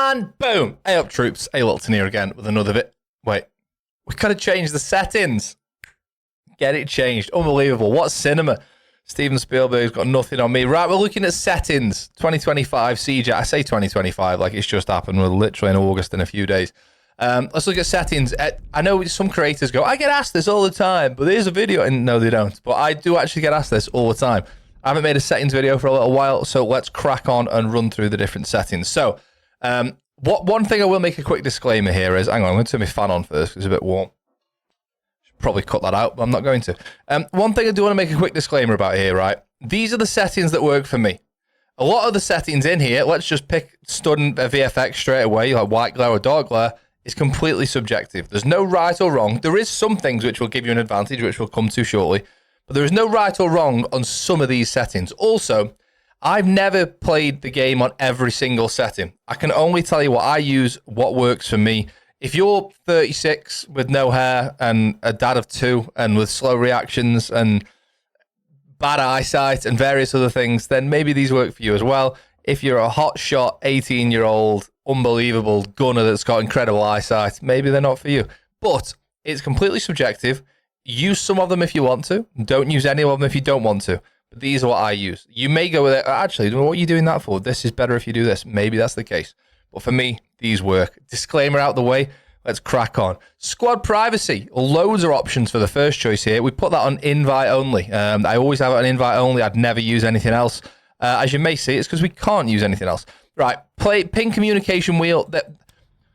And boom! Hey up, troops. Hey, Wilton here again with another bit. Wait, we gotta change the settings. Get it changed. Unbelievable. What cinema? Steven Spielberg's got nothing on me. Right, we're looking at settings. 2025 CJ. I say 2025 like it's just happened. We're literally in August in a few days. Let's look at settings. I know some creators go, I get asked this all the time, but there's a video. And no, they don't. But I do actually get asked this all the time. I haven't made a settings video for a little while, so let's crack on and run through the different settings. So, one thing I will make a quick disclaimer here is, hang on, I'm going to turn my fan on first because it's a bit warm. Should probably cut that out, but I'm not going to. One thing I do want to make a quick disclaimer about here, right? These are the settings that work for me. A lot of the settings in here, let's just pick stunning VFX straight away, like white glare or dark glare, is completely subjective. There's no right or wrong. There is some things which will give you an advantage, which we'll come to shortly. But there is no right or wrong on some of these settings. Also, I've never played the game on every single setting. I can only tell you what I use, what works for me. If you're 36 with no hair and a dad of 2 and with slow reactions and bad eyesight and various other things, then maybe these work for you as well. If you're a hotshot 18-year-old, unbelievable gunner that's got incredible eyesight, maybe they're not for you. But it's completely subjective. Use some of them if you want to. Don't use any of them if you don't want to. But these are what I use. You may go with it. Actually, what are you doing that for? This is better if you do this. Maybe that's the case. But for me, these work. Disclaimer out the way. Let's crack on. Squad privacy. Loads of options for the first choice here. We put that on invite only. I always have it on invite only. I'd never use anything else. As you may see, it's because we can't use anything else. Right. Ping communication wheel.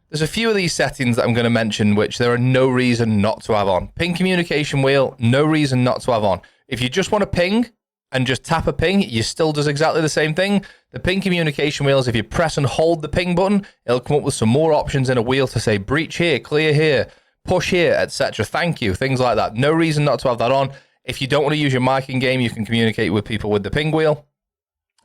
There's a few of these settings that I'm going to mention which there are no reason not to have on. Ping communication wheel, no reason not to have on. If you just want to ping and just tap a ping, you still does exactly the same thing. The ping communication wheels, if you press and hold the ping button, it'll come up with some more options in a wheel to say breach here, clear here, push here, etc. Thank you, things like that. No reason not to have that on. If you don't want to use your mic in game, you can communicate with people with the ping wheel.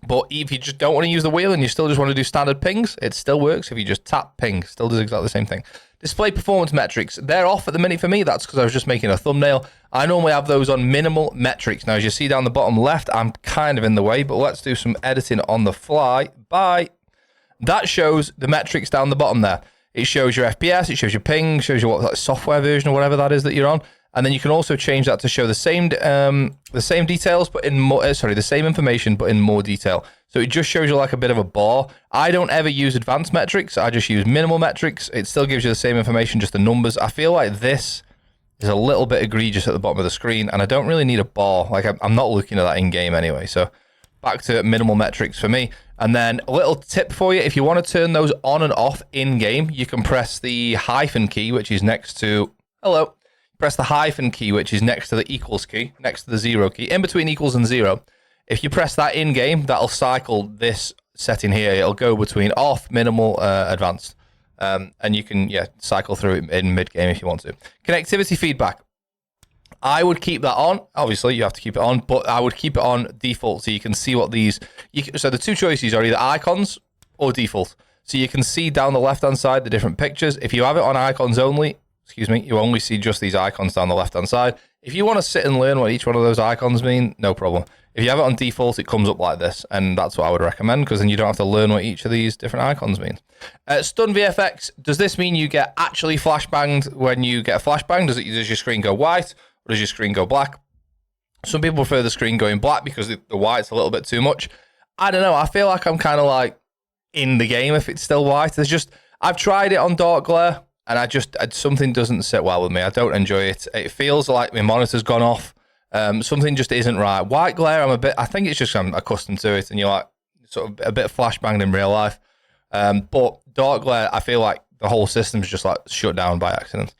But if you just don't want to use the wheel and you still just want to do standard pings, it still works. If you just tap ping, still does exactly the same thing. Display performance metrics. They're off at the minute for me. That's because I was just making a thumbnail. I normally have those on minimal metrics. Now, as you see down the bottom left, I'm kind of in the way, but let's do some editing on the fly. Bye. That shows the metrics down the bottom there. It shows your FPS, it shows your ping, shows you what like, software version or whatever that is that you're on. And then you can also change that to show the same details, but in more, the same information, but in more detail. So it just shows you like a bit of a bar. I don't ever use advanced metrics. I just use minimal metrics. It still gives you the same information, just the numbers. I feel like this is a little bit egregious at the bottom of the screen, and I don't really need a bar. Like I'm not looking at that in game anyway. So back to minimal metrics for me. And then a little tip for you: if you want to turn those on and off in game, you can press the hyphen key, which is next to hello. Press the hyphen key, which is next to the equals key, next to the 0 key, in between equals and 0. If you press that in game, that'll cycle this setting here. It'll go between off, minimal, advanced. And you can, cycle through it in mid game if you want to. Connectivity feedback. I would keep that on. Obviously, you have to keep it on, but I would keep it on default so you can see what these. So the two choices are either icons or default. So you can see down the left-hand side the different pictures. If you have it on icons only, you only see just these icons down the left-hand side. If you want to sit and learn what each one of those icons mean, no problem. If you have it on default, it comes up like this, and that's what I would recommend, because then you don't have to learn what each of these different icons means. Stun VFX, does this mean you get actually flashbanged when you get flashbanged? Does your screen go white, or does your screen go black? Some people prefer the screen going black because the white's a little bit too much. I don't know, I feel like I'm kind of like in the game if it's still white. I've tried it on dark glare, and something doesn't sit well with me. I don't enjoy it. It feels like my monitor's gone off. Something just isn't right. White glare, I think it's just I'm accustomed to it, and you're like sort of a bit flashbanged in real life. But dark glare, I feel like the whole system's just like shut down by accident.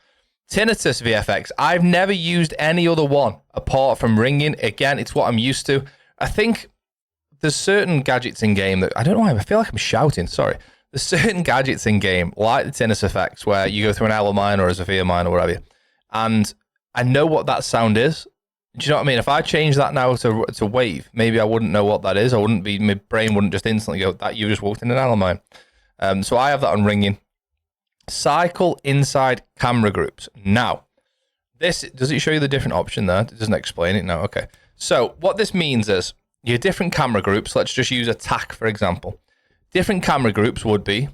Tinnitus VFX, I've never used any other one apart from ringing. Again, it's what I'm used to. I think there's certain gadgets in game that, I don't know why, I feel like I'm shouting, sorry. There's certain gadgets in game, like the tinnitus effects, where you go through an Aloe mine or a Zephyr mine or whatever, and I know what that sound is. Do you know what I mean? If I change that now to wave, maybe I wouldn't know what that is. My brain wouldn't just instantly go, that you just walked in an Aloe mine. So I have that on ringing. Cycle inside camera groups. Now, does it show you the different option there? It doesn't explain it now. Okay. So what this means is your different camera groups, let's just use attack, for example. Different camera groups would be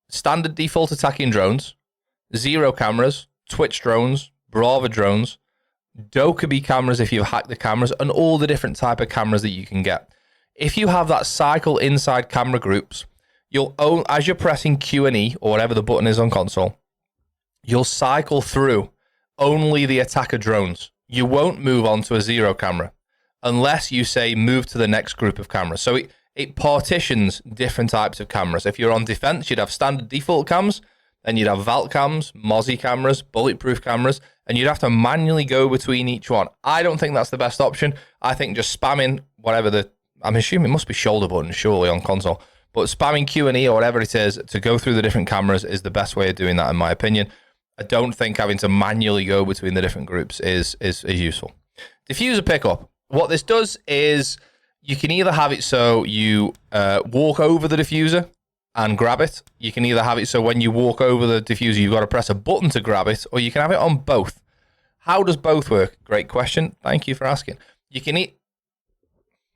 standard default attacking drones, Zero cameras, Twitch drones, Brava drones, Dokkaebi cameras if you've hacked the cameras, and all the different type of cameras that you can get. If you have that cycle inside camera groups, you'll own, as you're pressing Q and E or whatever the button is on console, you'll cycle through only the attacker drones. You won't move on to a Zero camera unless you say move to the next group of cameras. So it partitions different types of cameras. If you're on defense, you'd have standard default cams, then you'd have Vault cams, mozzie cameras, bulletproof cameras, and you'd have to manually go between each one. I don't think that's the best option. I think just spamming whatever I'm assuming it must be shoulder buttons surely on console, but spamming Q and E or whatever it is to go through the different cameras is the best way of doing that in my opinion. I don't think having to manually go between the different groups is useful. Diffuser pickup. What this does is you can either have it so you walk over the diffuser and grab it. You can either have it so when you walk over the diffuser, you've got to press a button to grab it, or you can have it on both. How does both work? Great question. Thank you for asking. You can eat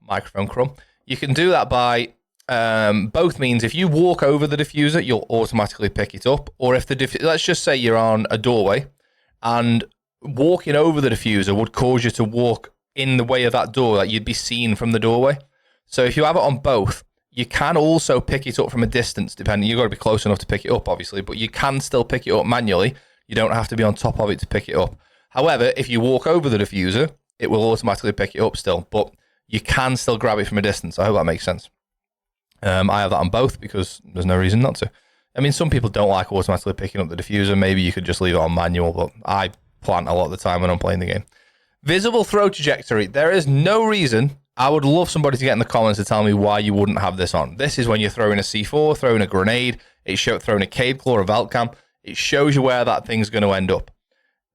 microphone crumb. You can do that by both means. If you walk over the diffuser, you'll automatically pick it up. Or if let's just say you're on a doorway and walking over the diffuser would cause you to walk in the way of that door, that you'd be seen from the doorway. So if you have it on both, you can also pick it up from a distance, depending. You've got to be close enough to pick it up, obviously, but you can still pick it up manually. You don't have to be on top of it to pick it up. However, if you walk over the diffuser, it will automatically pick it up still, but you can still grab it from a distance. I hope that makes sense. I have that on both because there's no reason not to. I mean, some people don't like automatically picking up the diffuser. Maybe you could just leave it on manual, but I plant a lot of the time when I'm playing the game. Visible throw trajectory. There is no reason. I would love somebody to get in the comments to tell me why you wouldn't have this on. This is when you're throwing a C4, throwing a grenade, throwing a cave claw or a Vault cam. It shows you where that thing's going to end up.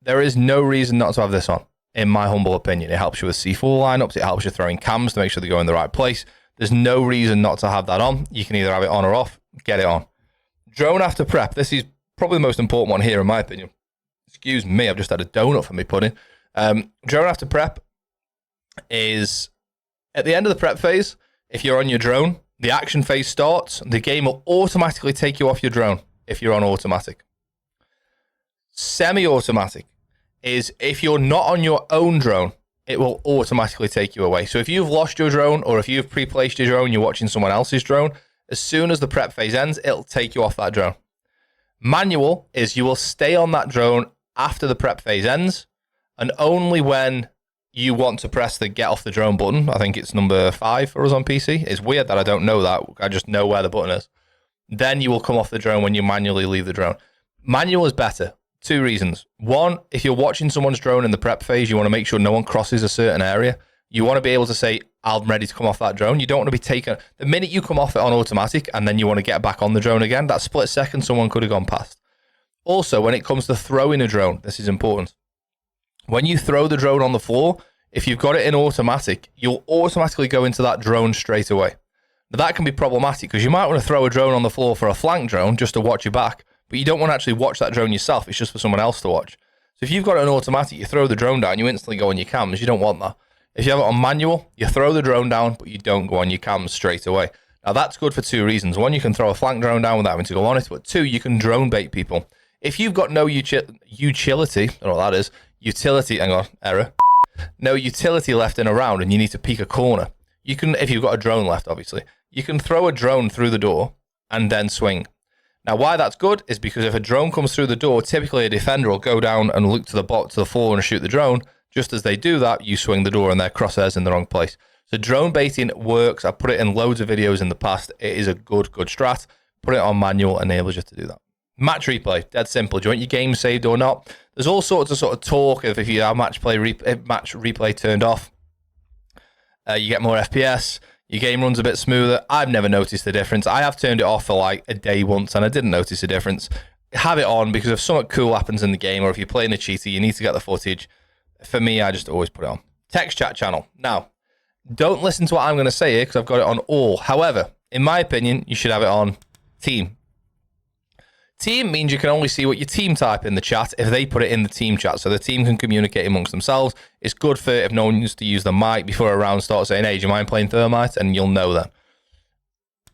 There is no reason not to have this on, in my humble opinion. It helps you with C4 lineups. It helps you throwing cams to make sure they go in the right place. There's no reason not to have that on. You can either have it on or off. Get it on. Drone after prep. This is probably the most important one here, in my opinion. Excuse me, I've just had a donut for me pudding. Drone after prep is at the end of the prep phase. If you're on your drone, the action phase starts. The game will automatically take you off your drone if you're on automatic. Semi-automatic is if you're not on your own drone, it will automatically take you away. So if you've lost your drone or if you've pre-placed your drone, you're watching someone else's drone, as soon as the prep phase ends, it'll take you off that drone. Manual is you will stay on that drone after the prep phase ends, and only when you want to press the get off the drone button, I think it's number 5 for us on PC. It's weird that I don't know that. I just know where the button is. Then you will come off the drone when you manually leave the drone. Manual is better. 2 reasons. 1, if you're watching someone's drone in the prep phase, you want to make sure no one crosses a certain area. You want to be able to say, I'm ready to come off that drone. You don't want to be taken. The minute you come off it on automatic and then you want to get back on the drone again, that split second someone could have gone past. Also, when it comes to throwing a drone, this is important. When you throw the drone on the floor, if you've got it in automatic, you'll automatically go into that drone straight away. Now, that can be problematic because you might want to throw a drone on the floor for a flank drone just to watch your back, but you don't want to actually watch that drone yourself. It's just for someone else to watch. So if you've got it in automatic, you throw the drone down, you instantly go on your cams. You don't want that. If you have it on manual, you throw the drone down, but you don't go on your cams straight away. Now, that's good for 2 reasons. 1, you can throw a flank drone down without having to go on it, but 2, you can drone bait people. If you've got no utility, I don't know what that is, no utility left in a round and you need to peek a corner, you can, if you've got a drone left, obviously, you can throw a drone through the door and then swing. Now, why that's good is because if a drone comes through the door, typically a defender will go down and look to the floor and shoot the drone. Just as they do that, you swing the door and their crosshairs in the wrong place. So drone baiting works. I've put it in loads of videos in the past. It is a good strat. Put it on manual, enables you to do that. Match replay, dead simple. Do you want your game saved or not? There's all sorts of talk of if you have match replay turned off, you get more FPS, your game runs a bit smoother. I've never noticed the difference. I have turned it off for like a day once and I didn't notice a difference. Have it on because if something cool happens in the game or if you're playing a cheater, you need to get the footage. For me, I just always put it on. Text chat channel. Now, don't listen to what I'm going to say here because I've got it on all. However, in my opinion, you should have it on team. Team means you can only see what your team type in the chat if they put it in the team chat, so the team can communicate amongst themselves. It's good for if no one used to use the mic before a round starts saying, hey, do you mind playing Thermite? And you'll know that.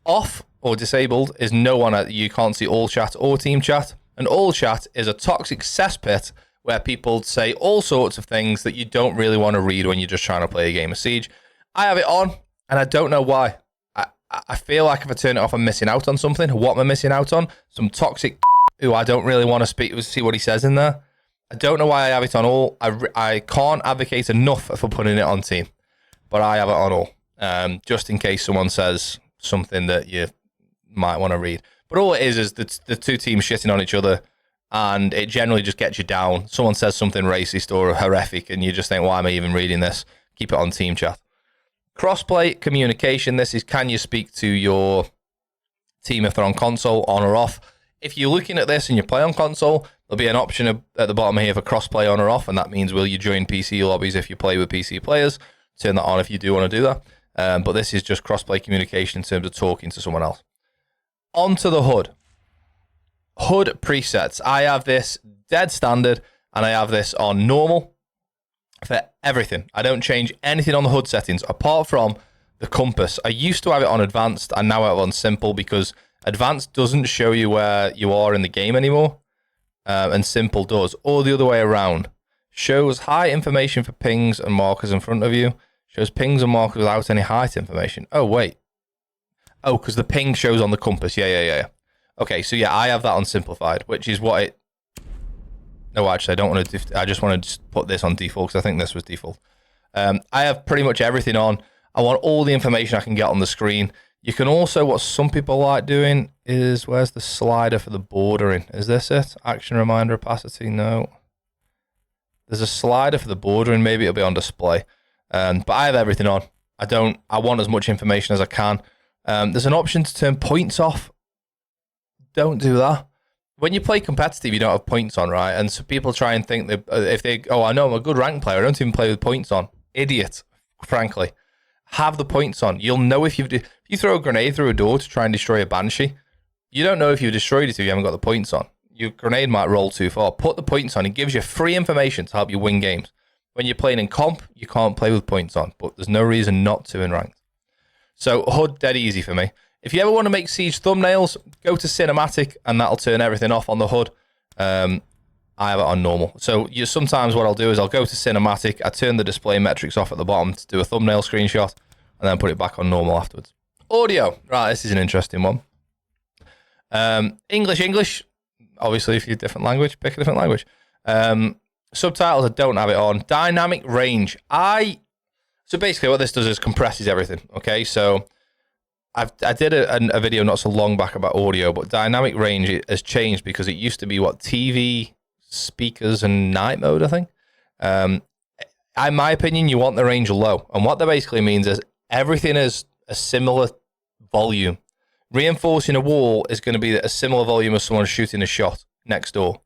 Off or disabled is no one. You can't see all chat or team chat. And all chat is a toxic cesspit where people say all sorts of things that you don't really want to read when you're just trying to play a game of Siege. I have it on, and I don't know why. I feel like if I turn it off, I'm missing out on something. What am I missing out on? Some toxic who I don't really want to see what he says in there. I don't know why I have it on all. I can't advocate enough for putting it on team, but I have it on all, just in case someone says something that you might want to read. But all it is the two teams shitting on each other, and it generally just gets you down. Someone says something racist or horrific, and you just think, why am I even reading this? Keep it on team chat. Crossplay communication. This is, can you speak to your team if they're on console, on or off? If you're looking at this and you play on console, there'll be an option at the bottom here for crossplay on or off, and that means will you join PC lobbies if you play with PC players? Turn that on if you do want to do that. But this is just crossplay communication in terms of talking to someone else. Onto the HUD. HUD presets. I have this dead standard, and I have this on normal for everything. I don't change anything on the HUD settings apart from the compass. I used to have it on advanced, and now I have it on simple because advanced doesn't show you where you are in the game anymore, and simple does. Or the other way around. Shows high information for pings and markers in front of you. Shows pings and markers without any height information. Oh, wait. Oh, because the ping shows on the compass. Yeah. Okay, so yeah, I have that on simplified, which is what it... No, actually, I don't want to... I just want to just put this on default because I think this was default. I have pretty much everything on. I want all the information I can get on the screen. You can also, what some people like doing is, where's the slider for the bordering? Is this it? Action reminder opacity? No. There's a slider for the bordering. Maybe it'll be on display. But I have everything on. I want as much information as I can. There's an option to turn points off. Don't do that. When you play competitive, you don't have points on, right? And so people try and think that if they, I know I'm a good rank player, I don't even play with points on. Idiot, frankly. Have the points on. You'll know if you throw a grenade through a door to try and destroy a Banshee. You don't know if you've destroyed it if you haven't got the points on. Your grenade might roll too far. Put the points on. It gives you free information to help you win games. When you're playing in comp, you can't play with points on, but there's no reason not to in ranked. So HUD, dead easy for me. If you ever want to make Siege thumbnails, go to cinematic, and that'll turn everything off on the HUD. I have it on normal. So sometimes what I'll do is I'll go to cinematic, I turn the display metrics off at the bottom to do a thumbnail screenshot, and then put it back on normal afterwards. Audio. Right, this is an interesting one. English. Obviously, if you're a different language, pick a different language. Subtitles, I don't have it on. Dynamic range. So basically what this does is compresses everything. Okay, so I did a video not so long back about audio, but dynamic range has changed because it used to be TV, speakers, and night mode, I think. In my opinion, you want the range low. And what that basically means is everything is a similar volume. Reinforcing a wall is going to be a similar volume as someone shooting a shot next door.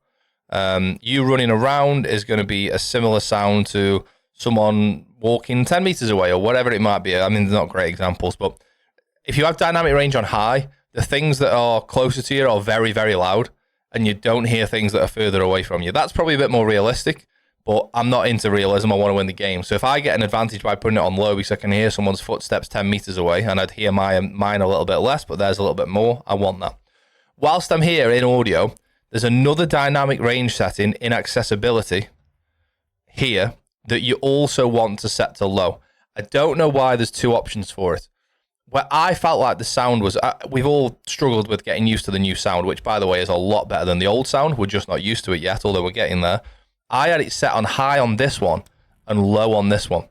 You running around is going to be a similar sound to someone walking 10 meters away or whatever it might be. I mean, they're not great examples, but if you have dynamic range on high, the things that are closer to you are very, very loud, and you don't hear things that are further away from you. That's probably a bit more realistic, but I'm not into realism. I want to win the game. So if I get an advantage by putting it on low because I can hear someone's footsteps 10 meters away, and I'd hear mine a little bit less, but there's a little bit more, I want that. Whilst I'm here in audio, there's another dynamic range setting in accessibility here that you also want to set to low. I don't know why there's two options for it. Where I felt like the sound was, we've all struggled with getting used to the new sound, which by the way is a lot better than the old sound. We're just not used to it yet, although we're getting there. I had it set on high on this one and low on this one.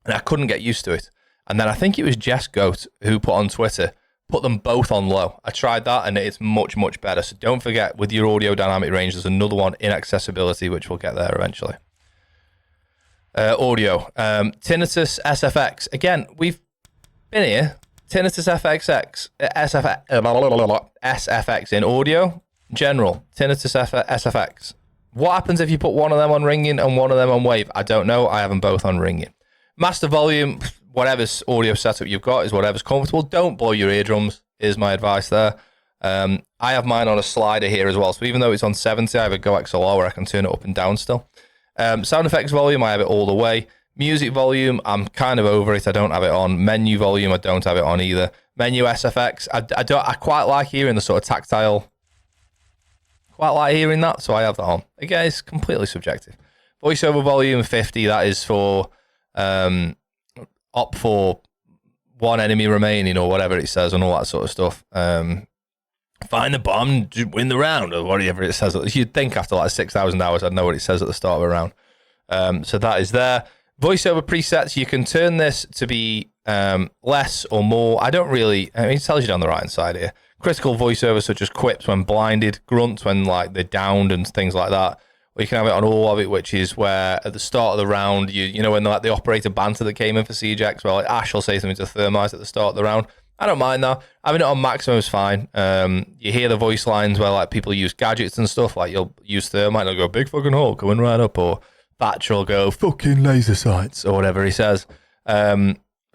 And I couldn't get used to it. And then I think it was Jess Goat who put on Twitter, put them both on low. I tried that and it's much, much better. So don't forget, with your audio dynamic range, there's another one in accessibility, which we'll get there eventually. Audio. Tinnitus SFX. Again, we've been here. Tinnitus SFX in audio. General. Tinnitus SFX. What happens if you put one of them on ringing and one of them on wave? I don't know. I have them both on ringing. Master volume. Whatever's audio setup you've got is whatever's comfortable. Don't blow your eardrums, is my advice there. I have mine on a slider here as well. So even though it's on 70, I have a Go XLR where I can turn it up and down still. Sound effects volume, I have it all the way. Music volume, I'm kind of over it. I don't have it on. Menu volume, I don't have it on either. Menu SFX, I quite like hearing the sort of tactile. Quite like hearing that, so I have that on. Again, it's completely subjective. Voiceover volume 50, that is for opt for one enemy remaining or whatever it says and all that sort of stuff. Find the bomb, win the round or whatever it says. You'd think after like 6,000 hours I'd know what it says at the start of a round. So that is there. Voiceover presets, you can turn this to be less or more. I don't really, I mean, it tells you down the right hand side here. Critical voiceover such as quips when blinded, grunts when like they're downed and things like that. Or you can have it on all of it, which is where at the start of the round, you know when like the operator banter that came in for CJX, where like Ash will say something to Thermite at the start of the round. I don't mind that. Having it on maximum is fine. You hear the voice lines where like people use gadgets and stuff, like you'll use Thermite and they'll go, big fucking hole coming right up, or Thatcher will go, fucking laser sights, or whatever he says.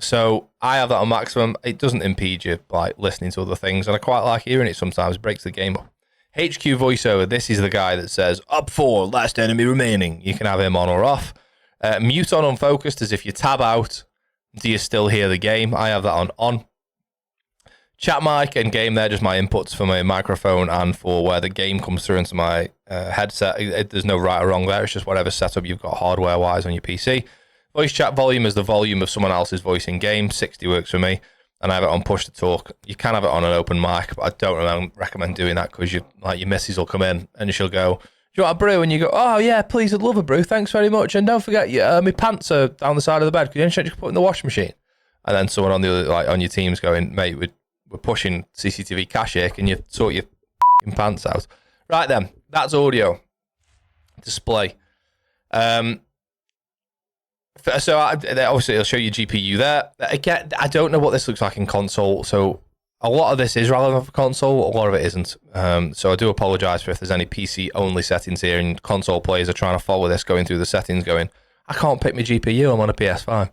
So I have that on maximum. It doesn't impede you like listening to other things, and I quite like hearing it sometimes. It breaks the game up. HQ voiceover, this is the guy that says, up 4, last enemy remaining. You can have him on or off. Mute on unfocused, as if you tab out, do you still hear the game? I have that on. Chat mic and game, they're just my inputs for my microphone and for where the game comes through into my headset. There's no right or wrong there. It's just whatever setup you've got hardware-wise on your PC. Voice chat volume is the volume of someone else's voice in game. 60 works for me. And I have it on push to talk. You can have it on an open mic, but I don't recommend doing that because your missus will come in and she'll go, do you want a brew? And you go, oh yeah, please, I'd love a brew. Thanks very much. And don't forget, my pants are down the side of the bed. Could you just put in the washing machine? And then someone on the other, like on your team's going, mate, we're pushing CCTV cash here. Can you sort your pants out? Right then, that's audio. Display. So obviously it'll show you GPU there. Again, I don't know what this looks like in console. So a lot of this is relevant for console. A lot of it isn't. So I do apologize for if there's any PC only settings here and console players are trying to follow this, going through the settings going, I can't pick my GPU. I'm on a PS5.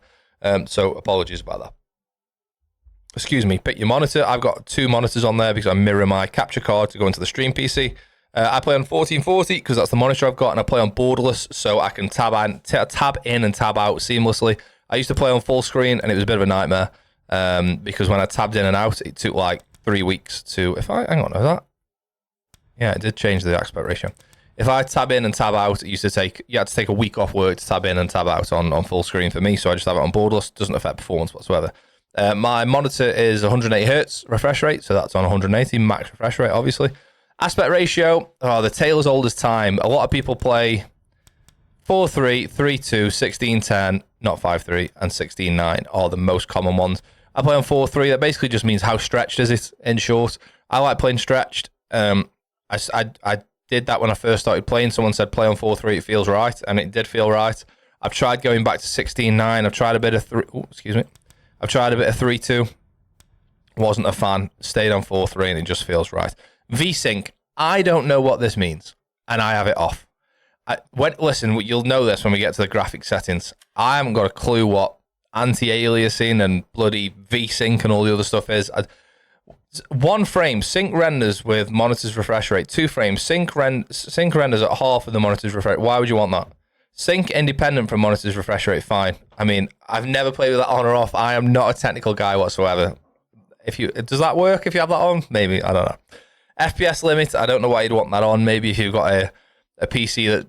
So apologies about that. Excuse me, pick your monitor. I've got 2 monitors on there because I mirror my capture card to go into the stream PC. I play on 1440 because that's the monitor I've got, and I play on borderless so I can tab in and tab out seamlessly. I used to play on full screen and it was a bit of a nightmare because when I tabbed in and out, it took like 3 weeks to. Hang on, is that? Yeah, it did change the aspect ratio. If I tab in and tab out, you had to take a week off work to tab in and tab out on full screen for me. So I just have it on borderless. Doesn't affect performance whatsoever. My monitor is 180 hertz refresh rate, so that's on 180 max refresh rate, obviously. Aspect ratio, the tale as old as time. A lot of people play 4:3, 3:2, 16:10, not 5:3, and 16:9 are the most common ones. I play on 4:3. That basically just means how stretched is it, in short. I like playing stretched. I did that when I first started playing. Someone said play on 4:3, it feels right, and it did feel right. I've tried going back to 16:9. I've tried a bit of 3:2. Wasn't a fan. Stayed on 4:3, and it just feels right. VSync, I don't know what this means, and I have it off. Listen, you'll know this when we get to the graphic settings. I haven't got a clue what anti-aliasing and bloody VSync and all the other stuff is. 1 frame, sync renders with monitor's refresh rate. 2 frames, sync renders at half of the monitor's refresh rate. Why would you want that? Sync independent from monitor's refresh rate, fine. I mean, I've never played with that on or off. I am not a technical guy whatsoever. Does that work if you have that on? Maybe, I don't know. FPS limit, I don't know why you'd want that on. Maybe if you've got a PC that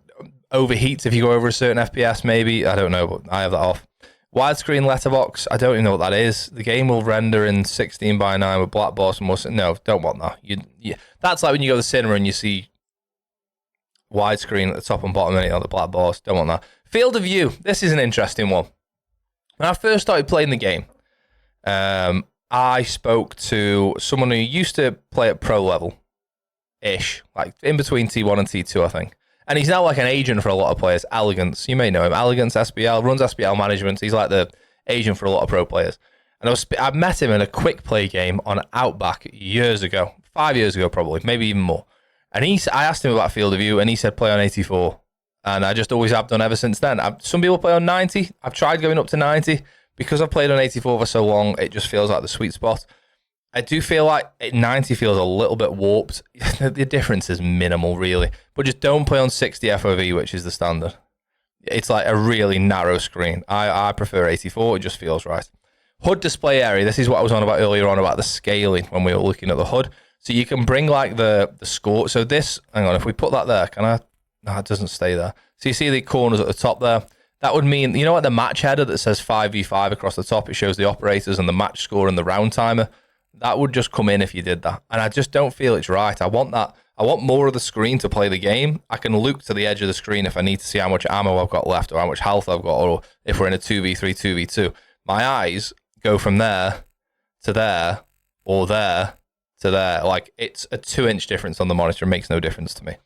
overheats if you go over a certain FPS, maybe. I don't know, but I have that off. Widescreen letterbox, I don't even know what that is. The game will render in 16:9 with black bars and more. No, don't want that. That's like when you go to the cinema and you see widescreen at the top and bottom on the black bars. Don't want that. Field of view, this is an interesting one. When I first started playing the game, I spoke to someone who used to play at pro level-ish, like in between T1 and T2, I think. And he's now like an agent for a lot of players. Elegance, you may know him. Elegance SBL, runs SBL management. He's like the agent for a lot of pro players. And I met him in a quick play game on Outback years ago, 5 years ago probably, maybe even more. And I asked him about field of view, and he said play on 84. And I just always have done ever since then. Some people play on 90. I've tried going up to 90. Because I've played on 84 for so long, it just feels like the sweet spot. I do feel like 90 feels a little bit warped. The difference is minimal, really. But just don't play on 60 FOV, which is the standard. It's like a really narrow screen. I prefer 84. It just feels right. HUD display area. This is what I was on about earlier on about the scaling when we were looking at the HUD. So you can bring like the score. So this, hang on, if we put that there, can I? No, it doesn't stay there. So you see the corners at the top there. That would mean, you know what, the match header that says 5v5 across the top, it shows the operators and the match score and the round timer. That would just come in if you did that. And I just don't feel it's right. I want that. I want more of the screen to play the game. I can look to the edge of the screen if I need to see how much ammo I've got left or how much health I've got, or if we're in a 2v3, 2v2. My eyes go from there to there or there to there. Like, it's a 2-inch difference on the monitor. It makes no difference to me.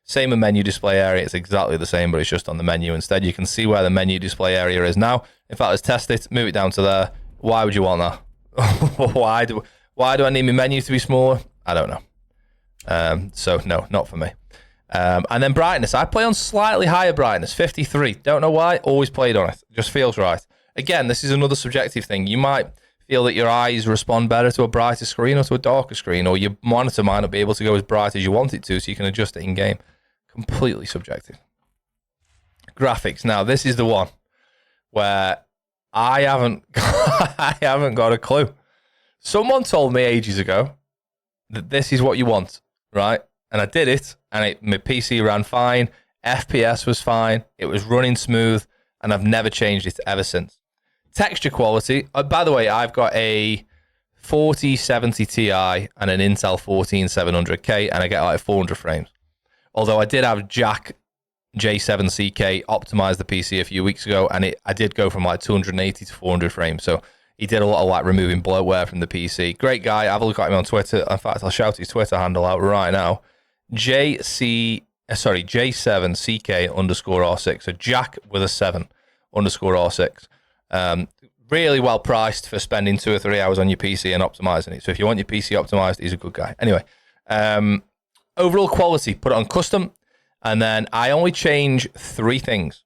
Same in menu display area. It's exactly the same, but it's just on the menu instead. You can see where the menu display area is now. In fact, let's test it. Move it down to there. Why would you want that? Why do I need my menu to be smaller? I don't know. So no, not for me. And then brightness. I play on slightly higher brightness, 53. Don't know why. Always played on it. Just feels right. Again, this is another subjective thing. You might feel that your eyes respond better to a brighter screen or to a darker screen, or your monitor might not be able to go as bright as you want it to, so you can adjust it in game. Completely subjective. Graphics. Now, this is the one where I haven't got a clue. Someone told me ages ago that this is what you want, right? And I did it, and my PC ran fine, FPS was fine, it was running smooth, and I've never changed it ever since. Texture quality. By the way, I've got a 4070 Ti and an Intel 14700K, and I get like 400 frames. Although I did have Jack J7CK optimize the PC a few weeks ago, and I did go from like 280 to 400 frames. So he did a lot of like removing bloatware from the PC. Great guy. Have a look at him on Twitter. In fact, I'll shout his Twitter handle out right now. J7CK_R6. So Jack with a 7 _R6. Really well priced for spending 2 or 3 hours on your PC and optimizing it. So if you want your PC optimized, he's a good guy. Anyway, overall quality, put it on custom, and then I only change 3 things.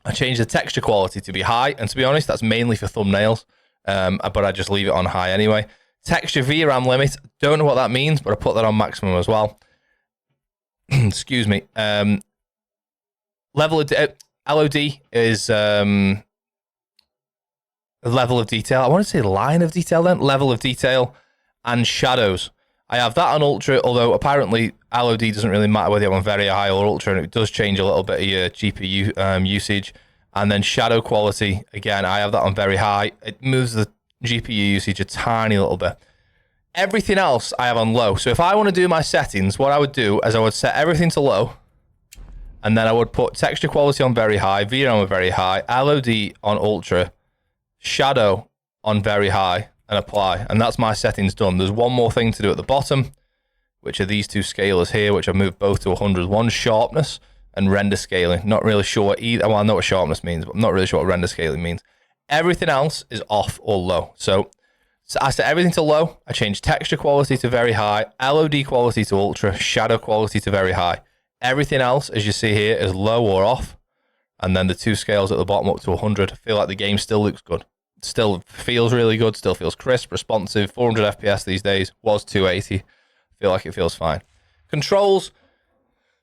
I change the texture quality to be high, and to be honest, that's mainly for thumbnails, but I just leave it on high anyway. Texture VRAM limit, don't know what that means, but I put that on maximum as well. Excuse me. Level of LOD is level of detail. I want to say line of detail then. Level of detail and shadows. I have that on ultra, although apparently LOD doesn't really matter whether you're on very high or ultra, and it does change a little bit of your GPU usage. And then shadow quality, again, I have that on very high. It moves the GPU usage a tiny little bit. Everything else I have on low. So if I want to do my settings, what I would do is I would set everything to low, and then I would put texture quality on very high, VRAM on very high, LOD on ultra, shadow on very high, and apply. And that's my settings done. There's one more thing to do at the bottom, which are these 2 scalers here, which I've moved both to 100. One, sharpness and render scaling. Not really sure what either. Well, I know what sharpness means, but I'm not really sure what render scaling means. Everything else is off or low. So I set everything to low. I change texture quality to very high, LOD quality to ultra, shadow quality to very high. Everything else, as you see here, is low or off. And then the 2 scales at the bottom up to 100. I feel like the game still looks good. Still feels really good. Still feels crisp, responsive. 400 FPS these days. Was 280. Feel like it feels fine. Controls.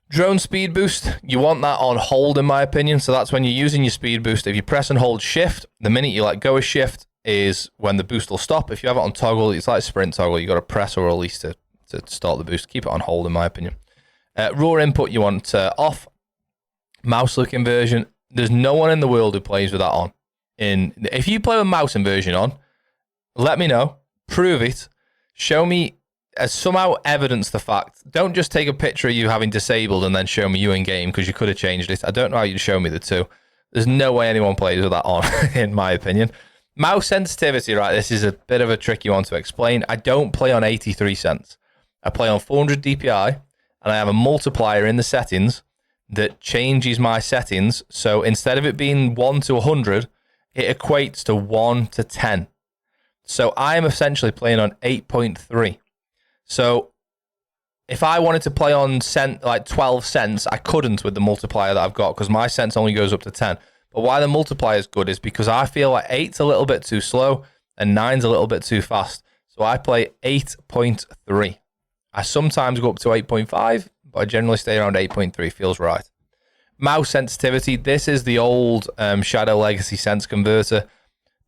Drone speed boost. You want that on hold, in my opinion. So that's when you're using your speed boost. If you press and hold shift, the minute you let go of shift is when the boost will stop. If you have it on toggle, it's like sprint toggle. You got to press or release to start the boost. Keep it on hold, in my opinion. Raw input you want off. Mouse look inversion. There's no one in the world who plays with that on. If you play with mouse inversion on, let me know. Prove it. Show me, somehow evidence the fact. Don't just take a picture of you having disabled and then show me you in game, because you could have changed it. I don't know how you'd show me the 2. There's no way anyone plays with that on, in my opinion. Mouse sensitivity, right? This is a bit of a tricky one to explain. I don't play on 83 cents. I play on 400 DPI, and I have a multiplier in the settings that changes my settings. So instead of it being 1 to 100, it equates to 1 to 10. So I am essentially playing on 8.3. So if I wanted to play on like 12 cents, I couldn't with the multiplier that I've got, because my cents only goes up to 10. But why the multiplier is good is because I feel like 8's a little bit too slow and 9's a little bit too fast. So I play 8.3. I sometimes go up to 8.5, but I generally stay around 8.3. Feels right. Mouse sensitivity. This is the old Shadow Legacy sense converter.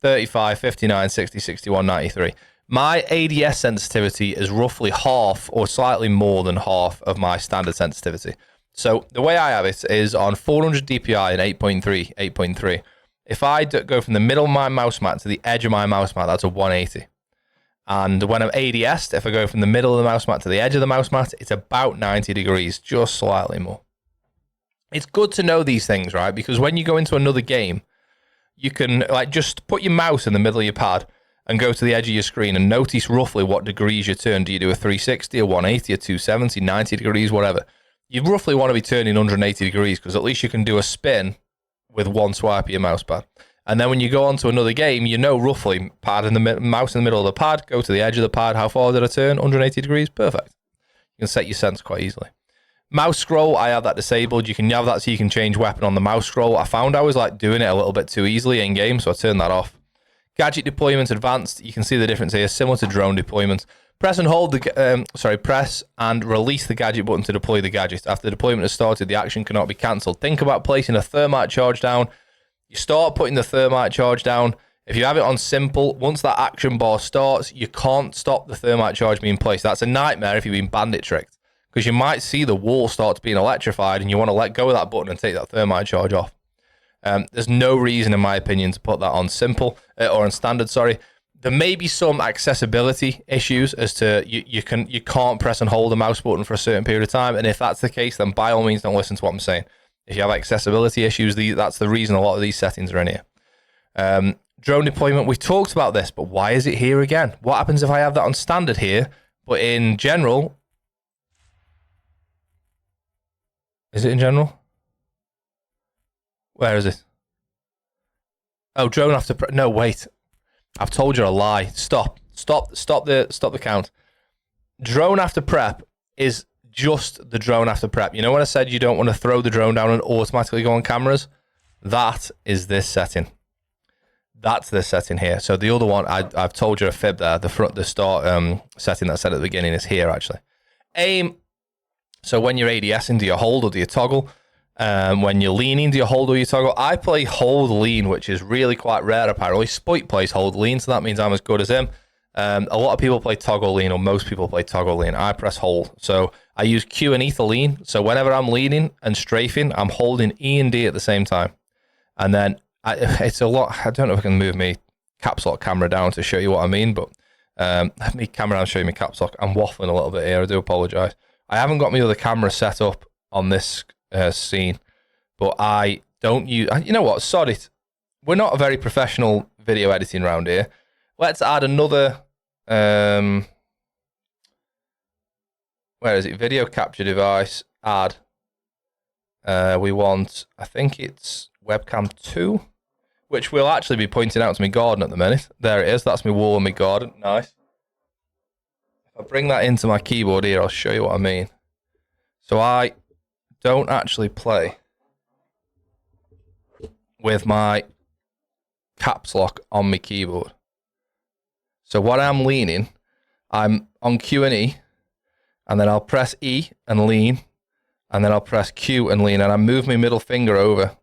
35, 59, 60, 61, 93. My ADS sensitivity is roughly half or slightly more than half of my standard sensitivity. So the way I have it is on 400 DPI and 8.3. If I go from the middle of my mouse mat to the edge of my mouse mat, that's a 180. And when I'm ADS'd, if I go from the middle of the mouse mat to the edge of the mouse mat, it's about 90 degrees, just slightly more. It's good to know these things, right? Because when you go into another game, you can like just put your mouse in the middle of your pad and go to the edge of your screen and notice roughly what degrees you turn. Do you do a 360, a 180, a 270, 90 degrees, whatever? You roughly want to be turning 180 degrees because at least you can do a spin with one swipe of your mouse pad. And then when you go on to another game, you know roughly pad in the mouse in the middle of the pad, go to the edge of the pad. How far did I turn? 180 degrees? Perfect. You can set your sense quite easily. Mouse scroll, I have that disabled. You can have that so you can change weapon on the mouse scroll. I found I was like doing it a little bit too easily in game, so I turned that off. Gadget deployment advanced. You can see the difference here, similar to drone deployment. Press and hold press and release the gadget button to deploy the gadget. After the deployment has started, the action cannot be cancelled. Think about placing a thermite charge down. You start putting the thermite charge down. If you have it on simple, once that action bar starts, you can't stop the thermite charge being placed. That's a nightmare if you've been bandit tricked, because you might see the wall start being electrified and you want to let go of that button and take that thermite charge off. There's no reason, in my opinion, to put that on simple or on standard. Sorry, there may be some accessibility issues as to you can't press and hold the mouse button for a certain period of time, and if that's the case, then by all means don't listen to what I'm saying. If you have accessibility issues, that's the reason a lot of these settings are in here. Drone deployment, we talked about this, but why is it here again? What happens if I have that on standard here, but in general? Is it in general? Where is it? Oh, drone after no, wait. I've told you a lie. Stop the count. Drone after prep is just the drone after prep. You know when I said you don't want to throw the drone down and automatically go on cameras? That is this setting. That's this setting here. So the other one, I've told you a fib there. The start setting that I said at the beginning is here actually. Aim. So when you're ADSing, do you hold or do you toggle? When you're leaning, do you hold or you toggle? I play hold lean, which is really quite rare apparently. Spoit plays hold lean, so that means I'm as good as him. A lot of people play toggle lean, or most people play toggle lean. I press hold. So I use Q and E to lean. So whenever I'm leaning and strafing, I'm holding E and D at the same time. And then it's a lot. I don't know if I can move my caps lock camera down to show you what I mean, but me camera down, show you my caps lock. I'm waffling a little bit here. I do apologize. I haven't got my other camera set up on this scene, but I don't use. You know what? Sod it. We're not a very professional video editing around here. Let's add another. Where is it? Video capture device. Add. We want. I think it's webcam 2, which will actually be pointing out to my garden at the minute. There it is. That's my wall and my garden. Nice. If I bring that into my keyboard here, I'll show you what I mean. So I don't actually play with my caps lock on my keyboard. So what I'm leaning, I'm on Q and E, and then I'll press E and lean, and then I'll press Q and lean, and I move my middle finger over,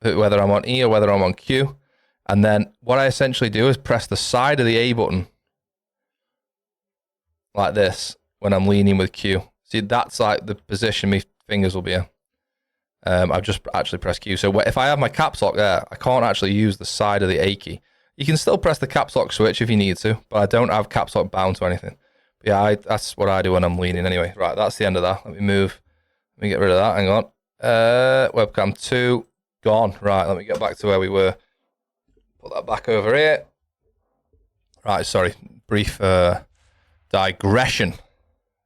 whether I'm on E or whether I'm on Q. And then what I essentially do is press the side of the A button like this when I'm leaning with Q. See, that's like the position my fingers will be in. I've just actually pressed Q. So if I have my caps lock there, I can't actually use the side of the A key. You can still press the caps lock switch if you need to, but I don't have caps lock bound to anything. But yeah, that's what I do when I'm leaning anyway. Right, that's the end of that. Let me move. Let me get rid of that. Hang on. Webcam 2, gone. Right, let me get back to where we were. Put that back over here. Right, sorry. Brief digression.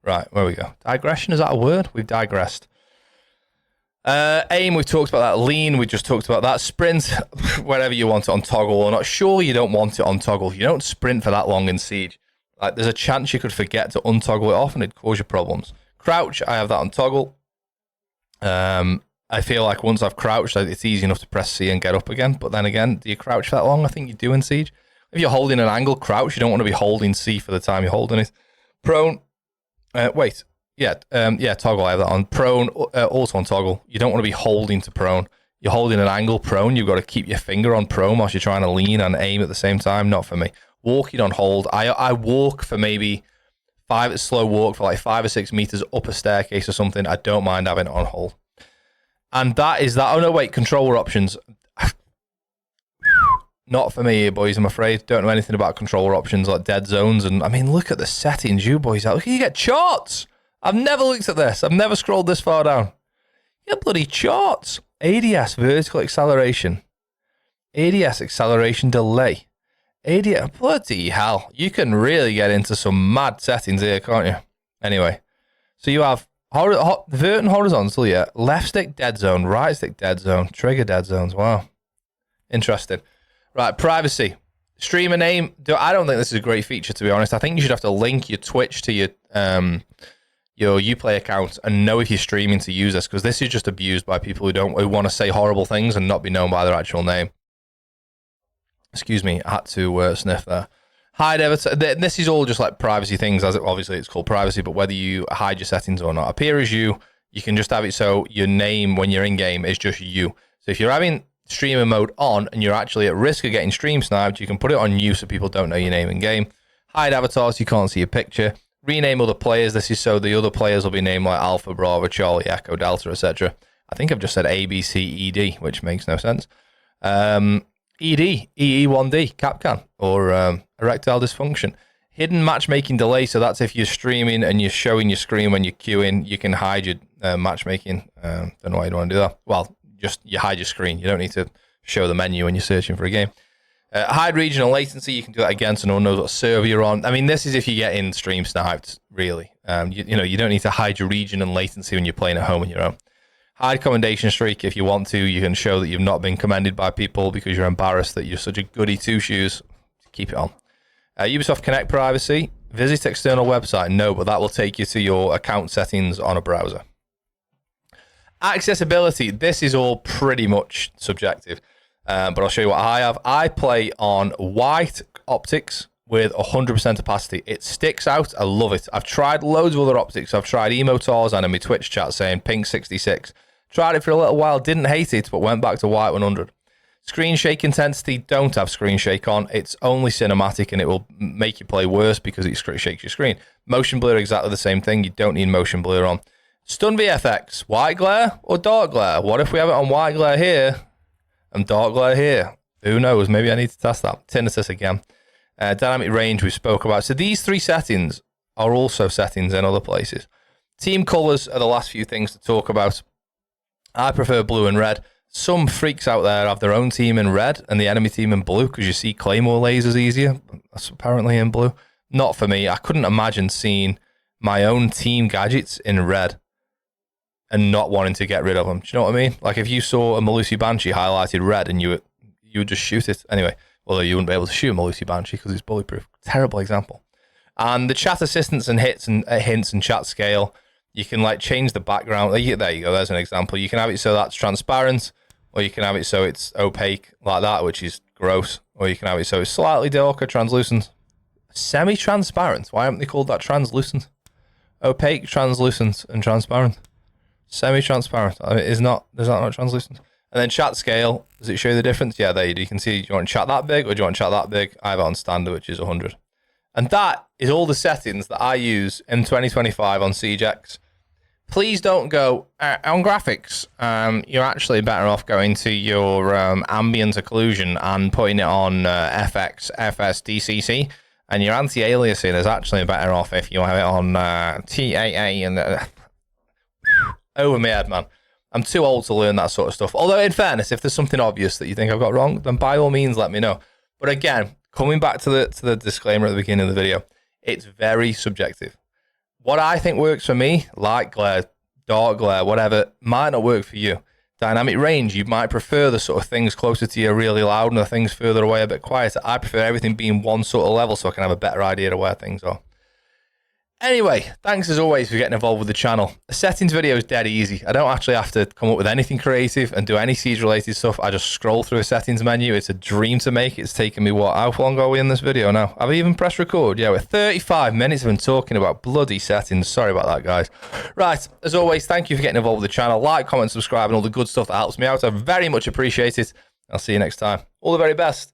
Right, where we go. Digression, is that a word? We've digressed. Aim, we've talked about that. Lean, we just talked about that. Sprint, wherever you want it on toggle or not. Sure, you don't want it on toggle. You don't sprint for that long in Siege. Like, there's a chance you could forget to untoggle it off and it'd cause you problems. Crouch, I have that on toggle. I feel like once I've crouched, it's easy enough to press C and get up again. But then again, do you crouch for that long? I think you do in Siege. If you're holding an angle crouch, you don't want to be holding C for the time you're holding it. Prone. Wait, Yeah, toggle. I have that on prone. Also on toggle. You don't want to be holding to prone. You're holding an angle prone. You've got to keep your finger on prone whilst you're trying to lean and aim at the same time. Not for me. Walking on hold. I walk for maybe slow walk for like 5 or 6 meters up a staircase or something. I don't mind having it on hold. And that is that. Oh no, wait. Controller options. Not for me, boys, I'm afraid. Don't know anything about controller options like dead zones. And I mean, look at the settings, you boys. Look, you get charts. I've never looked at this. I've never scrolled this far down. You get bloody charts. ADS, vertical acceleration. ADS, acceleration delay. ADS, bloody hell. You can really get into some mad settings here, can't you? Anyway, so you have vert and horizontal, yeah. Left stick dead zone, right stick dead zone, trigger dead zones. Wow. Interesting. Right, privacy. Streamer name. I don't think this is a great feature, to be honest. I think you should have to link your Twitch to your Uplay account and know if you're streaming to use this, because this is just abused by people who want to say horrible things and not be known by their actual name. Excuse me, I had to sniff there. Hide avatar. This is all just like privacy things, as obviously it's called privacy, but whether you hide your settings or not. Appear as you can just have it so your name when you're in game is just you. So if you're having streamer mode on and you're actually at risk of getting stream sniped, you can put it on you so people don't know your name in game. Hide avatars, you can't see your picture. Rename other players. This is so the other players will be named like Alpha, Bravo, Charlie, Echo, Delta, etc. I think I've just said A, B, C, ED, which makes no sense. ED, EE1D, Capcan, or erectile dysfunction. Hidden matchmaking delay, so that's if you're streaming and you're showing your screen when you're queuing, you can hide your matchmaking. Don't know why you don't want to do that. Well, just you hide your screen. You don't need to show the menu when you're searching for a game. Hide regional latency. You can do that again so no one knows what server you're on. I mean, this is if you get in stream sniped, really. You don't need to hide your region and latency when you're playing at home on your own. Hide commendation streak. If you want to, you can show that you've not been commended by people because you're embarrassed that you're such a goody two-shoes. Keep it on. Ubisoft Connect privacy. Visit external website. No, but that will take you to your account settings on a browser. Accessibility. This is all pretty much subjective, but I'll show you what I have. I play on white optics with 100% opacity. It sticks out. I love it. I've tried loads of other optics. I've tried Emotars and in my Twitch chat saying pink 66. Tried it for a little while, didn't hate it, but went back to white 100. Screen shake intensity, don't have screen shake on. It's only cinematic and it will make you play worse because it shakes your screen. Motion blur, exactly the same thing. You don't need motion blur on. Stun VFX, white glare or dark glare? What if we have it on white glare here and dark glare here? Who knows? Maybe I need to test that. Tinnitus again. Dynamic range we spoke about. So these three settings are also settings in other places. Team colors are the last few things to talk about. I prefer blue and red. Some freaks out there have their own team in red and the enemy team in blue because you see claymore lasers easier. That's apparently in blue. Not for me. I couldn't imagine seeing my own team gadgets in red and not wanting to get rid of them. Do you know what I mean? Like if you saw a Malusi Banshee highlighted red and you would just shoot it. Anyway, although you wouldn't be able to shoot a Malusi Banshee because it's bulletproof. Terrible example. And the chat assistance and hints and chat scale, you can like change the background. There you go. There's an example. You can have it so that's transparent, or you can have it so it's opaque like that, which is gross. Or you can have it so it's slightly darker, translucent, semi-transparent. Why haven't they called that translucent? Opaque, translucent, and transparent. Semi-transparent. I mean, is that not translucent? And then chat scale. Does it show you the difference? Yeah, there you do. You can see. Do you want chat that big or do you want chat that big? I have it on standard, which is 100. And that is all the settings that I use in 2025 on CJX. Please don't go on graphics. You're actually better off going to your ambient occlusion and putting it on FX, FS, DCC. And your anti-aliasing is actually better off if you have it on TAA and over my head, man. I'm too old to learn that sort of stuff. Although, in fairness, if there's something obvious that you think I've got wrong, then by all means, let me know. But again, coming back to the disclaimer at the beginning of the video, it's very subjective. What I think works for me, light glare, dark glare, whatever, might not work for you. Dynamic range, you might prefer the sort of things closer to you really loud and the things further away a bit quieter. I prefer everything being one sort of level so I can have a better idea of where things are. Anyway, thanks as always for getting involved with the channel. The settings video is dead easy. I don't actually have to come up with anything creative and do any Siege related stuff. I just scroll through a settings menu. It's a dream to make. It's taken me, what, how long are we in this video now? Have I even pressed record? Yeah, we're 35 minutes of been talking about bloody settings. Sorry about that, guys. Right, as always, thank you for getting involved with the channel. Like, comment, subscribe, and all the good stuff that helps me out. I very much appreciate it. I'll see you next time. All the very best.